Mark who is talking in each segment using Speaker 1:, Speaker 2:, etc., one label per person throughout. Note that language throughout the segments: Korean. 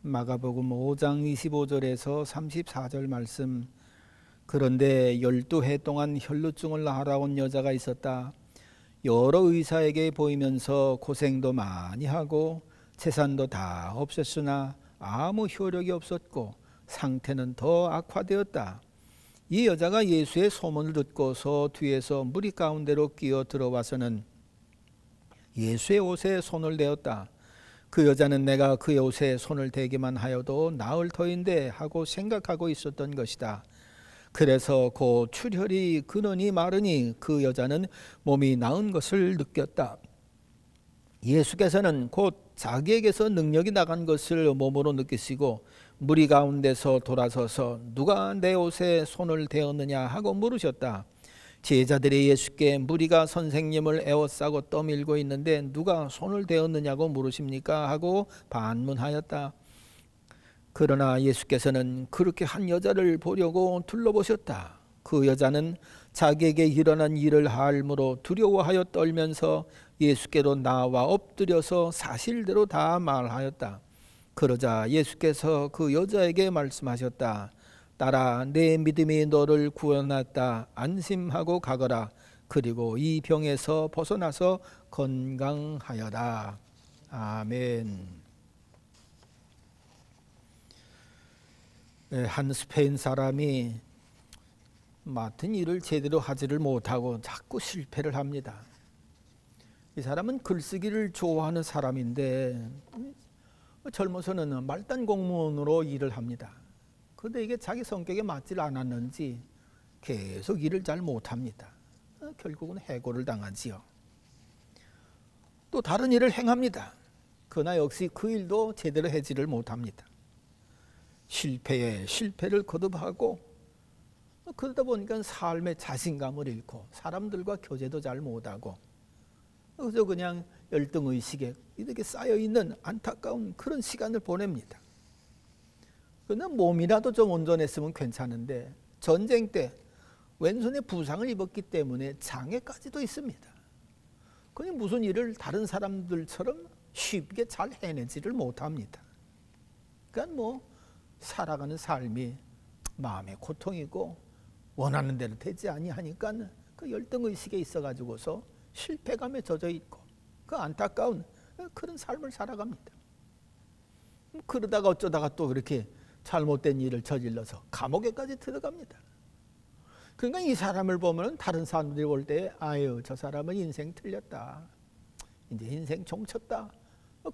Speaker 1: 마가복음 5장 25절에서 34절 말씀. 그런데 12해 동안 혈루증을 앓아온 여자가 있었다. 여러 의사에게 보이면서 고생도 많이 하고 재산도 다 없었으나 아무 효력이 없었고 상태는 더 악화되었다. 이 여자가 예수의 소문을 듣고서 뒤에서 무리 가운데로 끼어 들어와서는 예수의 옷에 손을 대었다. 그 여자는 내가 그의 옷에 손을 대기만 하여도 나을 터인데 하고 생각하고 있었던 것이다. 그래서 곧 출혈이 근원이 마르니 그 여자는 몸이 나은 것을 느꼈다. 예수께서는 곧 자기에게서 능력이 나간 것을 몸으로 느끼시고 무리 가운데서 돌아서서 누가 내 옷에 손을 대었느냐 하고 물으셨다. 제자들이 예수께 무리가 선생님을 에워싸고 떠밀고 있는데 누가 손을 대었느냐고 물으십니까? 하고 반문하였다. 그러나 예수께서는 그렇게 한 여자를 보려고 둘러보셨다. 그 여자는 자기에게 일어난 일을 알므로 두려워하여 떨면서 예수께로 나와 엎드려서 사실대로 다 말하였다. 그러자 예수께서 그 여자에게 말씀하셨다. 딸아, 내 믿음이 너를 구원했다. 안심하고 가거라. 그리고 이 병에서 벗어나서 건강하여라. 아멘. 한 스페인 사람이 맡은 일을 제대로 하지를 못하고 자꾸 실패를 합니다. 이 사람은 글쓰기를 좋아하는 사람인데 젊어서는 말단 공무원으로 일을 합니다. 그런데 이게 자기 성격에 맞지 않았는지 계속 일을 잘 못합니다. 결국은 해고를 당하지요. 또 다른 일을 행합니다. 그러나 역시 그 일도 제대로 하지를 못합니다. 실패에 실패를 거듭하고 그러다 보니까 삶의 자신감을 잃고 사람들과 교제도 잘 못하고 그저 그냥 열등의식에 이렇게 쌓여있는 안타까운 그런 시간을 보냅니다. 그러나 몸이라도 좀 온전했으면 괜찮은데 전쟁 때 왼손에 부상을 입었기 때문에 장애까지도 있습니다. 그니 무슨 일을 다른 사람들처럼 쉽게 잘 해내지를 못합니다. 그러니까 살아가는 삶이 마음의 고통이고 원하는 대로 되지 아니하니까 그 열등의식에 있어가지고서 실패감에 젖어 있고 그 안타까운 그런 삶을 살아갑니다. 그러다가 어쩌다가 또 그렇게 잘못된 일을 저질러서 감옥에까지 들어갑니다. 그러니까 이 사람을 보면 다른 사람들이 볼 때 아유 저 사람은 인생 틀렸다. 이제 인생 종쳤다.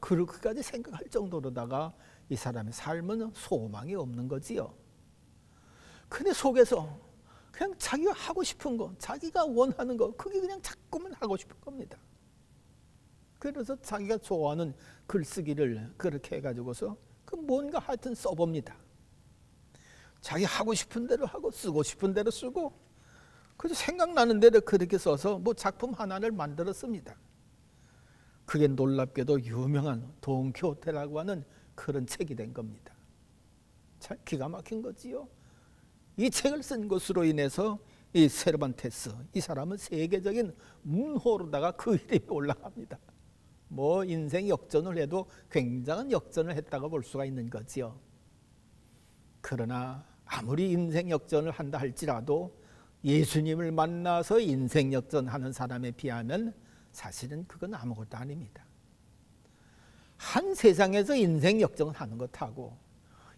Speaker 1: 그렇게까지 생각할 정도로다가 이 사람의 삶은 소망이 없는 거지요. 근데 속에서 그냥 자기가 하고 싶은 거, 자기가 원하는 거, 그게 그냥 자꾸만 하고 싶은 겁니다. 그래서 자기가 좋아하는 글쓰기를 그렇게 해가지고서 그 뭔가 하여튼 써봅니다. 자기 하고 싶은 대로 하고 쓰고 싶은 대로 쓰고 그래서 생각나는 대로 그렇게 써서 작품 하나를 만들었습니다. 그게 놀랍게도 유명한 돈키호테라고 하는 그런 책이 된 겁니다. 참 기가 막힌 거지요. 이 책을 쓴 것으로 인해서 이 세르반테스 이 사람은 세계적인 문호로다가 그 이름이 올라갑니다. 인생 역전을 해도 굉장한 역전을 했다고 볼 수가 있는 거지요. 그러나 아무리 인생 역전을 한다 할지라도 예수님을 만나서 인생 역전하는 사람에 비하면 사실은 그건 아무것도 아닙니다. 한 세상에서 인생 역전을 하는 것하고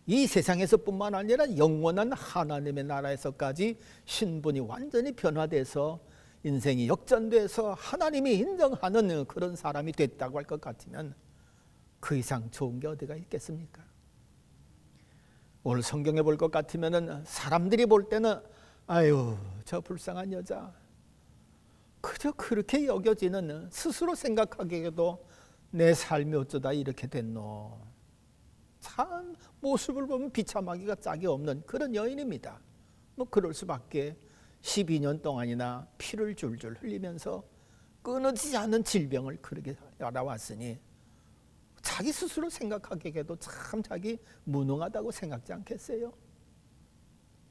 Speaker 1: 이 세상에서뿐만 아니라 영원한 하나님의 나라에서까지 신분이 완전히 변화돼서 인생이 역전돼서 하나님이 인정하는 그런 사람이 됐다고 할 것 같으면 그 이상 좋은 게 어디가 있겠습니까? 오늘 성경에 볼 것 같으면 사람들이 볼 때는 아유 저 불쌍한 여자 그저 그렇게 여겨지는 스스로 생각하기에도 내 삶이 어쩌다 이렇게 됐노. 참 모습을 보면 비참하기가 짝이 없는 그런 여인입니다. 그럴 수밖에 12년 동안이나 피를 줄줄 흘리면서 끊어지지 않는 질병을 그렇게 알아왔으니 자기 스스로 생각하기에도 참 자기 무능하다고 생각지 않겠어요?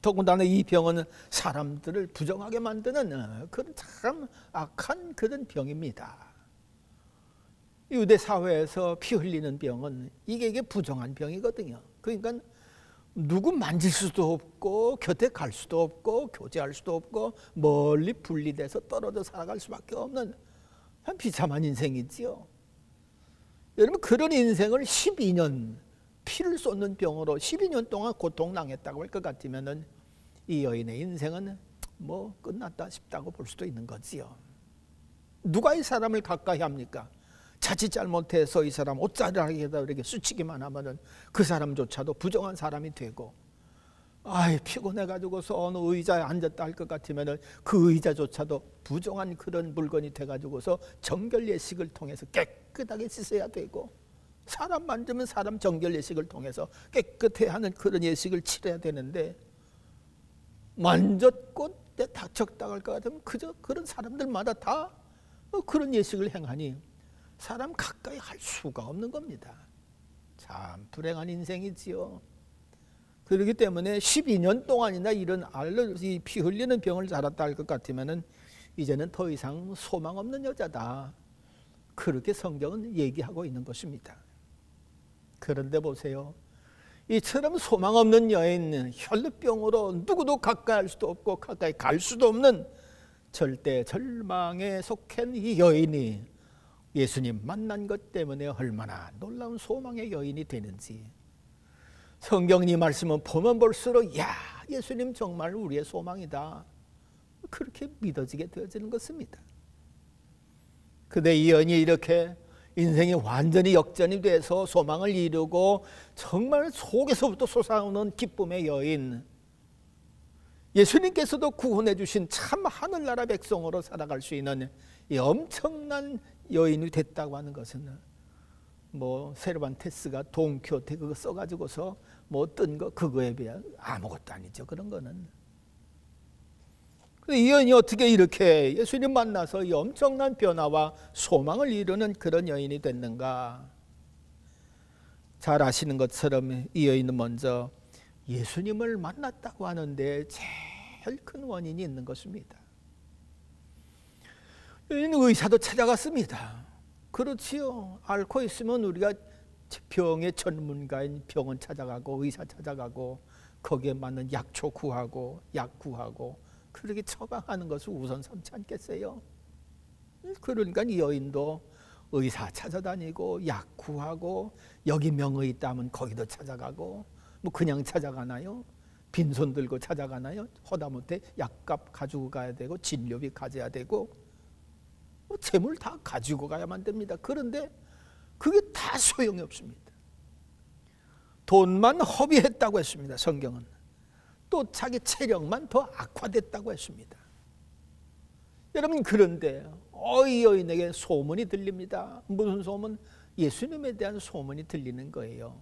Speaker 1: 더군다나 이 병은 사람들을 부정하게 만드는 그런 참 악한 그런 병입니다. 유대 사회에서 피 흘리는 병은 이게 부정한 병이거든요. 그러니까 누구 만질 수도 없고 곁에 갈 수도 없고 교제할 수도 없고 멀리 분리돼서 떨어져 살아갈 수밖에 없는 참 비참한 인생이지요. 여러분, 그런 인생을 12년 피를 쏟는 병으로 12년 동안 고통당했다고 할 것 같으면 이 여인의 인생은 뭐 끝났다 싶다고 볼 수도 있는 거지요. 누가 이 사람을 가까이 합니까? 자칫 잘못해서 이 사람 옷자락에다 이렇게 스치기만 하면은 그 사람조차도 부정한 사람이 되고, 아이 피곤해가지고서 어느 의자에 앉았다 할 것 같으면은 그 의자조차도 부정한 그런 물건이 돼가지고서 정결 예식을 통해서 깨끗하게 씻어야 되고, 사람 만지면 사람 정결 예식을 통해서 깨끗해야 하는 그런 예식을 치러야 되는데, 만졌고 내 다척당할 것 같으면 그저 그런 사람들마다 다 그런 예식을 행하니 사람 가까이 할 수가 없는 겁니다. 참 불행한 인생이지요. 그렇기 때문에 12년 동안이나 이런 알러지 피 흘리는 병을 앓았다 할 것 같으면은 이제는 더 이상 소망 없는 여자다, 그렇게 성경은 얘기하고 있는 것입니다. 그런데 보세요, 이처럼 소망 없는 여인, 혈루병으로 누구도 가까이 할 수도 없고 가까이 갈 수도 없는 절대 절망에 속한 이 여인이 예수님 만난 것 때문에 얼마나 놀라운 소망의 여인이 되는지 성경 이 말씀은 보면 볼수록 야, 예수님 정말 우리의 소망이다, 그렇게 믿어지게 되어지는 것입니다. 근데 이 여인이 이렇게 인생이 완전히 역전이 돼서 소망을 이루고 정말 속에서부터 솟아오는 기쁨의 여인, 예수님께서도 구원해 주신 참 하늘나라 백성으로 살아갈 수 있는 이 엄청난 여인이 됐다고 하는 것은 뭐 세르반테스가 동키호테 그거 써가지고서 뭐 뜬 거 그거에 비해 아무것도 아니죠. 그런 거는. 이 여인이 어떻게 이렇게 예수님 만나서 이 엄청난 변화와 소망을 이루는 그런 여인이 됐는가? 잘 아시는 것처럼 이 여인은 먼저 예수님을 만났다고 하는데 제일 큰 원인이 있는 것입니다. 여인은 의사도 찾아갔습니다. 그렇지요. 앓고 있으면 우리가 병의 전문가인 병원 찾아가고 의사 찾아가고 거기에 맞는 약초 구하고 약 구하고 그렇게 처방하는 것을 우선 삼지 않겠어요? 그러니까 이 여인도 의사 찾아다니고 약 구하고 여기 명의 있다면 거기도 찾아가고, 뭐 그냥 찾아가나요? 빈손 들고 찾아가나요? 허다못해 약값 가지고 가야 되고 진료비 가져야 되고 뭐 재물 다 가지고 가야만 됩니다. 그런데 그게 다 소용이 없습니다. 돈만 허비했다고 했습니다. 성경은. 또 자기 체력만 더 악화됐다고 했습니다. 여러분, 그런데 이 여인에게 소문이 들립니다. 무슨 소문? 예수님에 대한 소문이 들리는 거예요.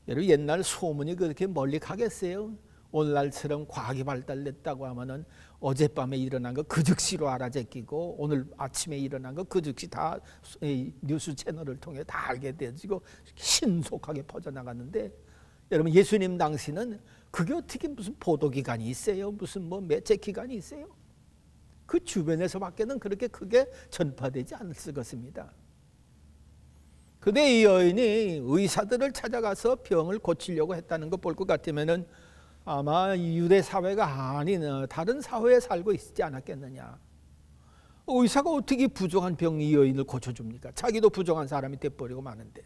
Speaker 1: 여러분, 옛날 소문이 그렇게 멀리 가겠어요? 오늘날처럼 과학이 발달됐다고 하면은 어젯밤에 일어난 거 그 즉시로 알아제끼고 오늘 아침에 일어난 거 그 즉시 다 뉴스 채널을 통해 다 알게 되어지고 신속하게 퍼져나갔는데, 여러분, 예수님 당시는 그게 어떻게 무슨 보도기관이 있어요? 무슨 뭐 매체기관이 있어요? 그 주변에서밖에는 그렇게 크게 전파되지 않았을 것입니다. 근데 이 여인이 의사들을 찾아가서 병을 고치려고 했다는 거 볼 것 같으면은 아마 유대 사회가 아닌 다른 사회에 살고 있지 않았겠느냐. 의사가 어떻게 부정한 병 이 여인을 고쳐줍니까? 자기도 부정한 사람이 돼버리고 마는데.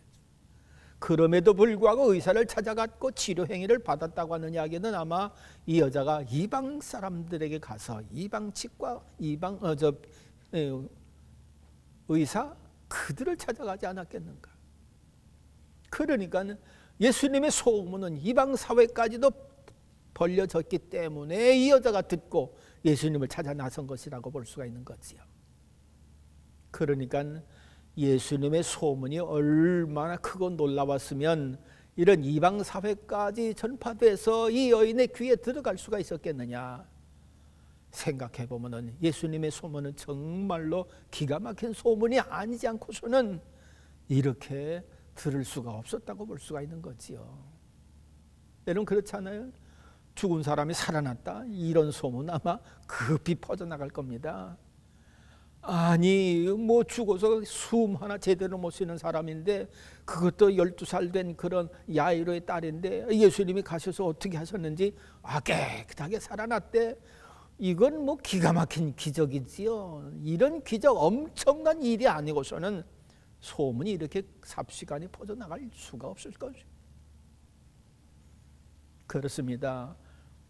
Speaker 1: 그럼에도 불구하고 의사를 찾아갔고 치료 행위를 받았다고 하는 이야기는 아마 이 여자가 이방 사람들에게 가서 이방 치과, 의사 그들을 찾아가지 않았겠는가. 그러니까 예수님의 소문은 이방 사회까지도 벌려졌기 때문에 이 여자가 듣고 예수님을 찾아 나선 것이라고 볼 수가 있는 거지요. 그러니까 예수님의 소문이 얼마나 크고 놀라웠으면 이런 이방 사회까지 전파돼서 이 여인의 귀에 들어갈 수가 있었겠느냐. 생각해 보면은 예수님의 소문은 정말로 기가 막힌 소문이 아니지 않고서는 이렇게 들을 수가 없었다고 볼 수가 있는 거지요. 여러분, 그렇잖아요. 죽은 사람이 살아났다, 이런 소문 아마 급히 퍼져나갈 겁니다. 아니 뭐 죽어서 숨 하나 제대로 못 쉬는 사람인데, 그것도 12살 된 그런 야이로의 딸인데 예수님이 가셔서 어떻게 하셨는지 깨끗하게 살아났대. 이건 뭐 기가 막힌 기적이지요. 이런 기적, 엄청난 일이 아니고서는 소문이 이렇게 삽시간에 퍼져나갈 수가 없을 것이죠. 그렇습니다.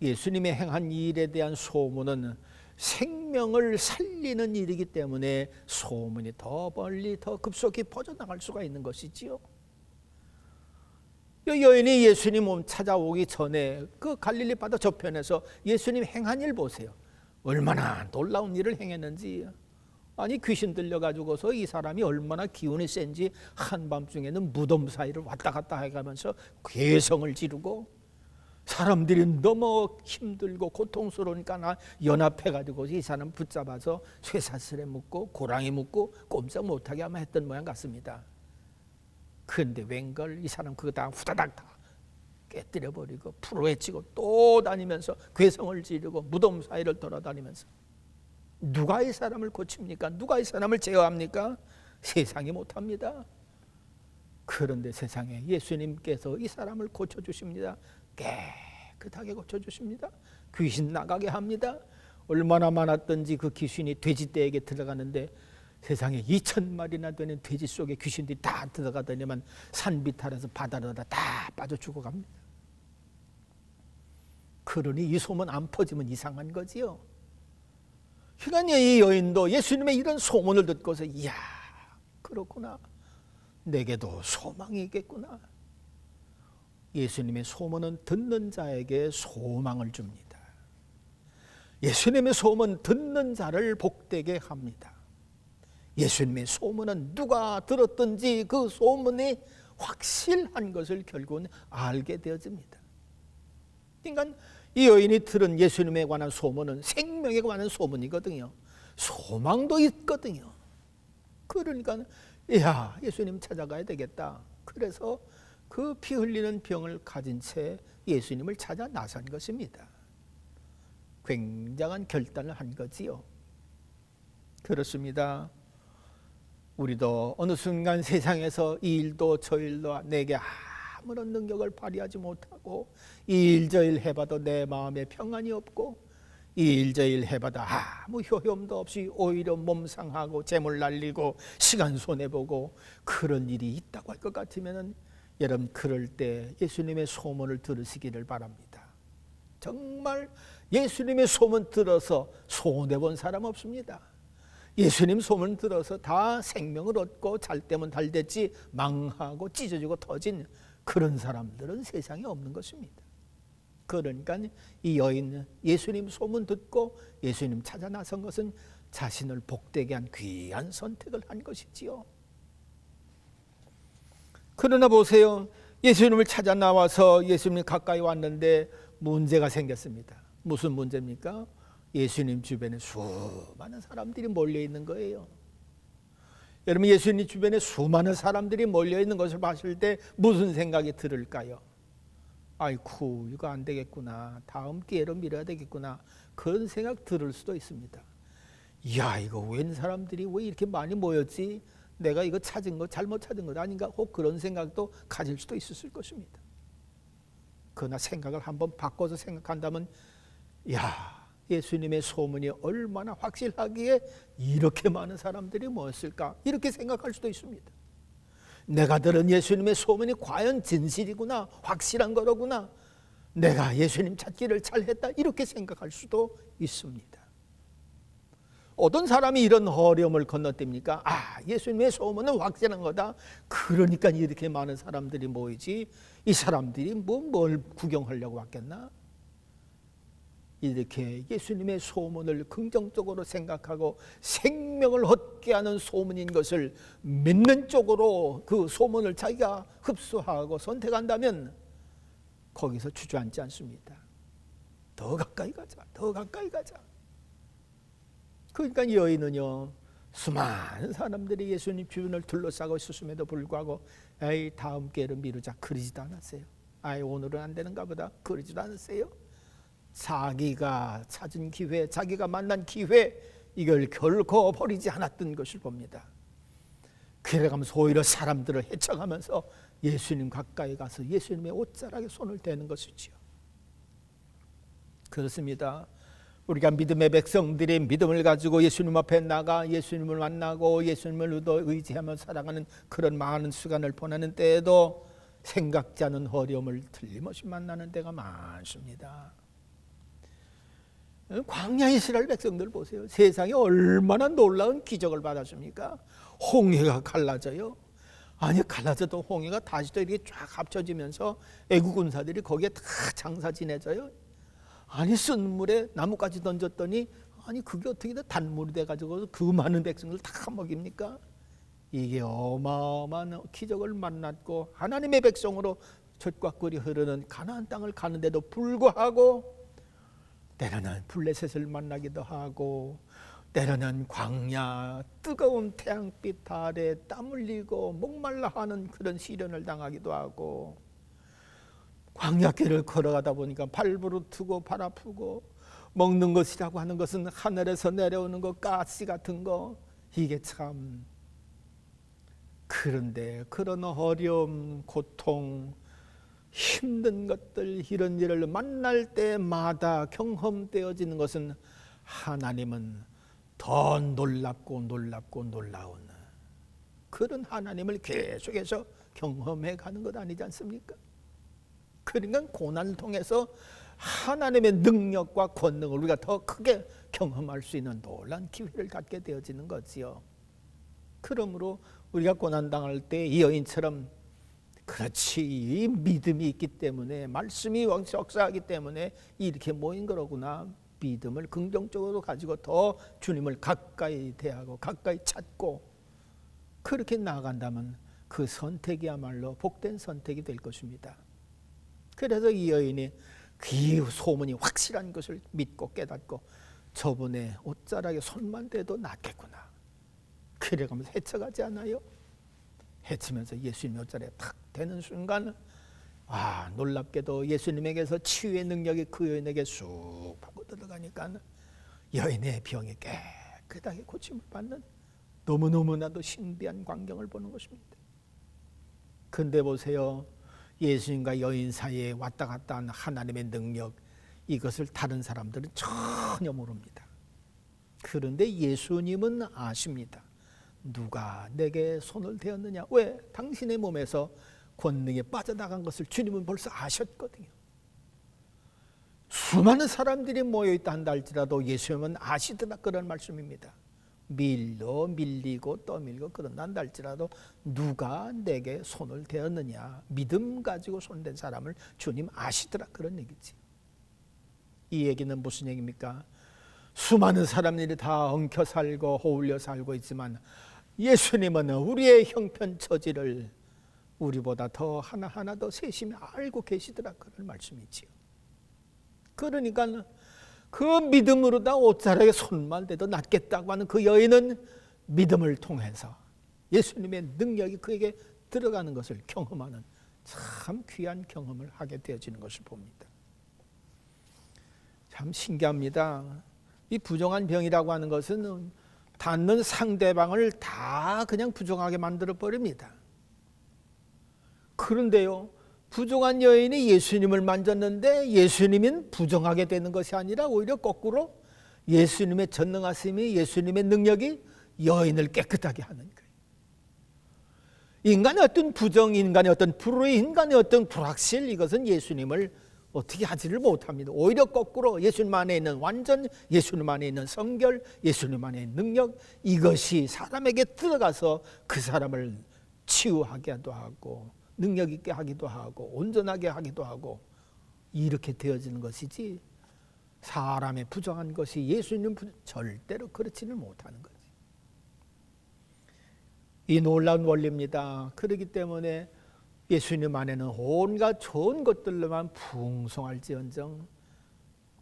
Speaker 1: 예수님의 행한 일에 대한 소문은 생명을 살리는 일이기 때문에 소문이 더 멀리 더 급속히 퍼져나갈 수가 있는 것이지요. 이 여인이 예수님 몸 찾아오기 전에 그 갈릴리 바다 저편에서 예수님 행한 일 보세요. 얼마나 놀라운 일을 행했는지. 아니 귀신 들려가지고서 이 사람이 얼마나 기운이 센지 한밤중에는 무덤 사이를 왔다 갔다 해가면서 괴성을 지르고, 사람들이 너무 힘들고 고통스러우니까 연합해가지고 이 사람 붙잡아서 쇠사슬에 묶고 고랑에 묶고 꼼짝 못하게 아마 했던 모양 같습니다. 그런데 웬걸 이 사람 그거 다 후다닥 다 깨뜨려버리고 풀어헤치고 또 다니면서 괴성을 지르고 무덤 사이를 돌아다니면서, 누가 이 사람을 고칩니까? 누가 이 사람을 제어합니까? 세상이 못합니다. 그런데 세상에 예수님께서 이 사람을 고쳐주십니다. 깨끗하게 고쳐주십니다. 귀신 나가게 합니다. 얼마나 많았던지 그 귀신이 돼지떼에게 들어가는데 세상에 2,000마리나 되는 돼지 속에 귀신들이 다 들어가더니만 산비탈에서 바다로 다 빠져 죽어갑니다. 그러니 이 소문 안 퍼지면 이상한 거지요. 그러니까 이 여인도 예수님의 이런 소문을 듣고서 이야, 그렇구나, 내게도 소망이 있겠구나. 예수님의 소문은 듣는 자에게 소망을 줍니다. 예수님의 소문 듣는 자를 복되게 합니다. 예수님의 소문은 누가 들었든지 그 소문이 확실한 것을 결국은 알게 되어집니다. 그러니까 이 여인이 들은 예수님에 관한 소문은 생명에 관한 소문이거든요. 소망도 있거든요. 그러니까 야, 예수님 찾아가야 되겠다. 그래서 그 피 흘리는 병을 가진 채 예수님을 찾아 나선 것입니다. 굉장한 결단을 한 거지요. 그렇습니다. 우리도 어느 순간 세상에서 이 일도 저 일도 내게 아무런 능력을 발휘하지 못하고 이 일 저 일 해봐도 내 마음에 평안이 없고 이 일 저 일 해봐도 아무 효험도 없이 오히려 몸 상하고 재물 날리고 시간 손해보고 그런 일이 있다고 할 것 같으면 여러분, 그럴 때 예수님의 소문을 들으시기를 바랍니다. 정말 예수님의 소문 들어서 손해본 사람 없습니다. 예수님 소문 들어서 다 생명을 얻고 잘 때면 잘 됐지 망하고 찢어지고 터진 그런 사람들은 세상에 없는 것입니다. 그러니까 이 여인은 예수님 소문 듣고 예수님 찾아 나선 것은 자신을 복되게 한 귀한 선택을 한 것이지요. 그러나 보세요. 예수님을 찾아 나와서 예수님 가까이 왔는데 문제가 생겼습니다. 무슨 문제입니까? 예수님 주변에 수많은 사람들이 몰려 있는 거예요. 여러분, 예수님 주변에 수많은 사람들이 몰려 있는 것을 봤을 때 무슨 생각이 들을까요? 아이쿠, 이거 안 되겠구나, 다음 기회로 미뤄야 되겠구나, 그런 생각 들을 수도 있습니다. 이야, 이거 웬 사람들이 왜 이렇게 많이 모였지? 내가 이거 찾은 거 잘못 찾은 거 아닌가? 혹 그런 생각도 가질 수도 있었을 것입니다. 그러나 생각을 한번 바꿔서 생각한다면, 야, 예수님의 소문이 얼마나 확실하기에 이렇게 많은 사람들이 모였을까? 이렇게 생각할 수도 있습니다. 내가 들은 예수님의 소문이 과연 진실이구나, 확실한 거로구나, 내가 예수님 찾기를 잘했다, 이렇게 생각할 수도 있습니다. 어떤 사람이 이런 어려움을 건너뜁니까? 예수님의 소문은 확실한 거다, 그러니까 이렇게 많은 사람들이 모이지, 이 사람들이 뭘 구경하려고 왔겠나? 이렇게 예수님의 소문을 긍정적으로 생각하고 생명을 얻게 하는 소문인 것을 믿는 쪽으로 그 소문을 자기가 흡수하고 선택한다면 거기서 주저앉지 않습니다. 더 가까이 가자, 더 가까이 가자. 그러니까 여인은요, 수많은 사람들이 예수님 주변을 둘러싸고 있었음에도 불구하고 에이, 다음 기회를 미루자, 그러지도 않았어요. 오늘은 안 되는가 보다, 그러지도 않았어요. 자기가 찾은 기회, 자기가 만난 기회, 이걸 결코 버리지 않았던 것을 봅니다. 그래가면서 오히려 사람들을 헤쳐가면서 예수님 가까이 가서 예수님의 옷자락에 손을 대는 것이지요. 그렇습니다. 우리가 믿음의 백성들이 믿음을 가지고 예수님 앞에 나가 예수님을 만나고 예수님을 의지하며 살아가는 그런 많은 시간을 보내는 때에도 생각지 않은 어려움을 틀림없이 만나는 때가 많습니다. 광야 이스라엘 백성들 보세요. 세상에 얼마나 놀라운 기적을 받았습니까? 홍해가 갈라져요. 아니 갈라져도 홍해가 다시 또 이렇게 쫙 합쳐지면서 애국 군사들이 거기에 다 장사 지내져요. 아니 쓴 물에 나뭇가지 던졌더니 아니 그게 어떻게 단물이 돼가지고 그 많은 백성들 다 먹입니까? 이게 어마어마한 기적을 만났고 하나님의 백성으로 젖과 꿀이 흐르는 가나안 땅을 가는데도 불구하고 때로는 블레셋을 만나기도 하고 때로는 광야 뜨거운 태양빛 아래 땀 흘리고 목말라 하는 그런 시련을 당하기도 하고 광야길을 걸어가다 보니까 발 부르트고 발 아프고 먹는 것이라고 하는 것은 하늘에서 내려오는 것 가시 같은 거 이게 참 그런데 그런 어려움 고통 힘든 것들 이런 일을 만날 때마다 경험되어지는 것은 하나님은 더 놀랍고 놀랍고 놀라운 그런 하나님을 계속해서 경험해 가는 것 아니지 않습니까? 그러니까 고난을 통해서 하나님의 능력과 권능을 우리가 더 크게 경험할 수 있는 놀라운 기회를 갖게 되어지는 거지요. 그러므로 우리가 고난당할 때 이 여인처럼 그렇지 이 믿음이 있기 때문에 말씀이 역사하기 때문에 이렇게 모인 거로구나. 믿음을 긍정적으로 가지고 더 주님을 가까이 대하고 가까이 찾고 그렇게 나아간다면 그 선택이야말로 복된 선택이 될 것입니다. 그래서 이 여인이 그 소문이 확실한 것을 믿고 깨닫고 저분의 옷자락에 손만 대도 낫겠구나. 그래가면서 헤쳐가지 않아요? 헤치면서 예수님 옷자락에 탁 대는 순간 놀랍게도 예수님에게서 치유의 능력이 그 여인에게 쑥 파고 들어가니까 여인의 병이 깨끗하게 고침을 받는 너무너무나도 신비한 광경을 보는 것입니다. 근데 보세요. 예수님과 여인 사이에 왔다 갔다 하는 하나님의 능력 이것을 다른 사람들은 전혀 모릅니다. 그런데 예수님은 아십니다. 누가 내게 손을 대었느냐? 왜? 당신의 몸에서 권능에 빠져나간 것을 주님은 벌써 아셨거든요. 수많은 사람들이 모여있다 한다 할지라도 예수님은 아시더라 그런 말씀입니다. 밀리고 떠밀고 그런다 할지라도 누가 내게 손을 대었느냐 믿음 가지고 손댄 사람을 주님 아시더라 그런 얘기지. 이 얘기는 무슨 얘기입니까? 수많은 사람들이 다 엉켜 살고 호울려 살고 있지만 예수님은 우리의 형편처지를 우리보다 더 하나하나 더 세심히 알고 계시더라 그런 말씀이지요. 그러니까 그 믿음으로 다 옷자락에 손만 대도 낫겠다고 하는 그 여인은 믿음을 통해서 예수님의 능력이 그에게 들어가는 것을 경험하는 참 귀한 경험을 하게 되어지는 것을 봅니다. 참 신기합니다. 이 부정한 병이라고 하는 것은 닿는 상대방을 다 그냥 부정하게 만들어 버립니다. 그런데요, 부정한 여인이 예수님을 만졌는데 예수님은 부정하게 되는 것이 아니라 오히려 거꾸로 예수님의 전능하심이 예수님의 능력이 여인을 깨끗하게 하는 거예요. 인간의 어떤 부정, 인간의 어떤 불의, 인간의 어떤 불확실 이것은 예수님을 어떻게 하지를 못합니다. 오히려 거꾸로 예수님 안에 있는 완전, 예수님 안에 있는 성결, 예수님 안에 있는 능력 이것이 사람에게 들어가서 그 사람을 치유하게도 하고 능력 있게 하기도 하고 온전하게 하기도 하고 이렇게 되어지는 것이지 사람의 부정한 것이 예수님 절대로 그렇지는 못하는 거지. 이 놀라운 원리입니다. 그렇기 때문에 예수님 안에는 온갖 좋은 것들로만 풍성할지언정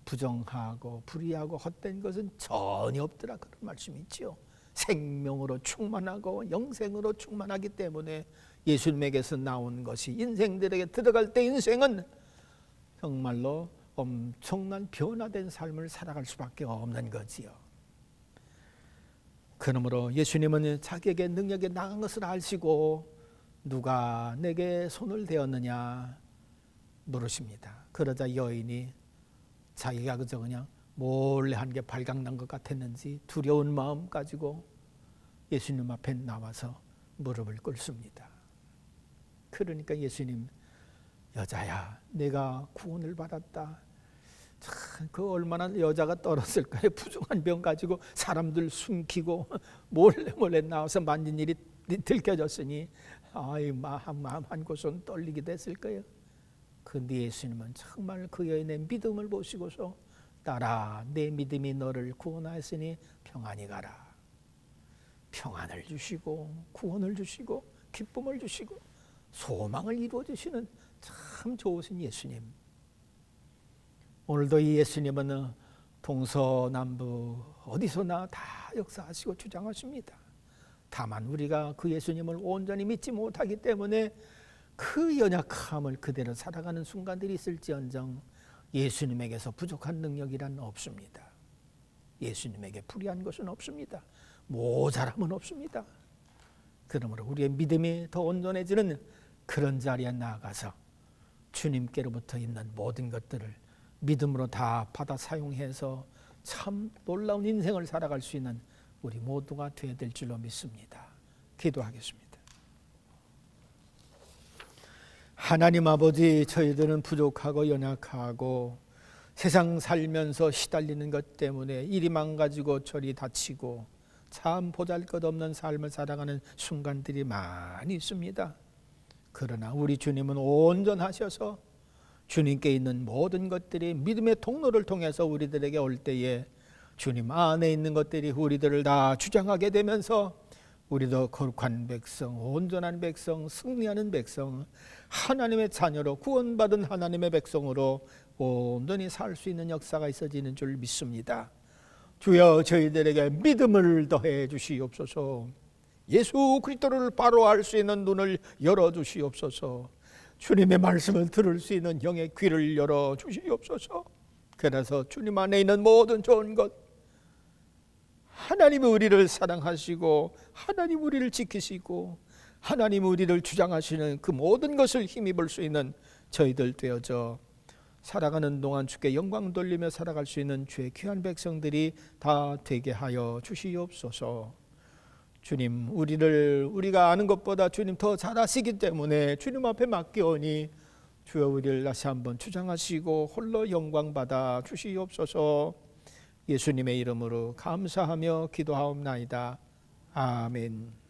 Speaker 1: 부정하고 불의하고 헛된 것은 전혀 없더라 그런 말씀이 있지요. 생명으로 충만하고 영생으로 충만하기 때문에 예수님에게서 나온 것이 인생들에게 들어갈 때 인생은 정말로 엄청난 변화된 삶을 살아갈 수밖에 없는 거지요. 그러므로 예수님은 자기에게 능력이 나간 것을 아시고 누가 내게 손을 대었느냐 물으십니다. 그러자 여인이 자기가 그냥 몰래 한 게 발각난 것 같았는지 두려운 마음 가지고 예수님 앞에 나와서 무릎을 꿇습니다. 그러니까 예수님, 여자야, 내가 구원을 받았다. 참, 그 얼마나 여자가 떨었을까요? 부정한 병 가지고 사람들 숨기고 몰래 나와서 만진 일이 들켜졌으니 아이 마음 한 곳은 떨리게 됐을 거예요. 근데 예수님은 정말 그 여인의 믿음을 보시고서 딸아, 내 믿음이 너를 구원하였으니 평안히 가라. 평안을 주시고 구원을 주시고 기쁨을 주시고 소망을 이루어 주시는 참 좋으신 예수님. 오늘도 이 예수님은 동서남북 어디서나 다 역사하시고 주장하십니다. 다만 우리가 그 예수님을 온전히 믿지 못하기 때문에 그 연약함을 그대로 살아가는 순간들이 있을지언정 예수님에게서 부족한 능력이란 없습니다. 예수님에게 불의한 것은 없습니다. 모자람은 없습니다. 그러므로 우리의 믿음이 더 온전해지는 그런 자리에 나아가서 주님께로부터 있는 모든 것들을 믿음으로 다 받아 사용해서 참 놀라운 인생을 살아갈 수 있는 우리 모두가 되어야 될 줄로 믿습니다. 기도하겠습니다. 하나님 아버지, 저희들은 부족하고 연약하고 세상 살면서 시달리는 것 때문에 이리 망가지고 저리 다치고 참 보잘것없는 삶을 살아가는 순간들이 많이 있습니다. 그러나 우리 주님은 온전하셔서 주님께 있는 모든 것들이 믿음의 통로를 통해서 우리들에게 올 때에 주님 안에 있는 것들이 우리들을 다 주장하게 되면서 우리도 거룩한 백성, 온전한 백성, 승리하는 백성, 하나님의 자녀로 구원받은 하나님의 백성으로 온전히 살 수 있는 역사가 있어지는 줄 믿습니다. 주여, 저희들에게 믿음을 더해 주시옵소서. 예수 그리스도를 바로 알 수 있는 눈을 열어 주시옵소서. 주님의 말씀을 들을 수 있는 영의 귀를 열어 주시옵소서. 그래서 주님 안에 있는 모든 좋은 것, 하나님이 우리를 사랑하시고 하나님 우리를 지키시고 하나님 우리를 주장하시는 그 모든 것을 힘입을 수 있는 저희들 되어져 살아가는 동안 주께 영광 돌리며 살아갈 수 있는 주의 귀한 백성들이 다 되게 하여 주시옵소서. 주님, 우리가 아는 것보다 주님 더 잘 아시기 때문에 주님 앞에 맡기오니 주여 우리를 다시 한번 주장하시고 홀로 영광 받아 주시옵소서. 예수님의 이름으로 감사하며 기도하옵나이다. 아멘.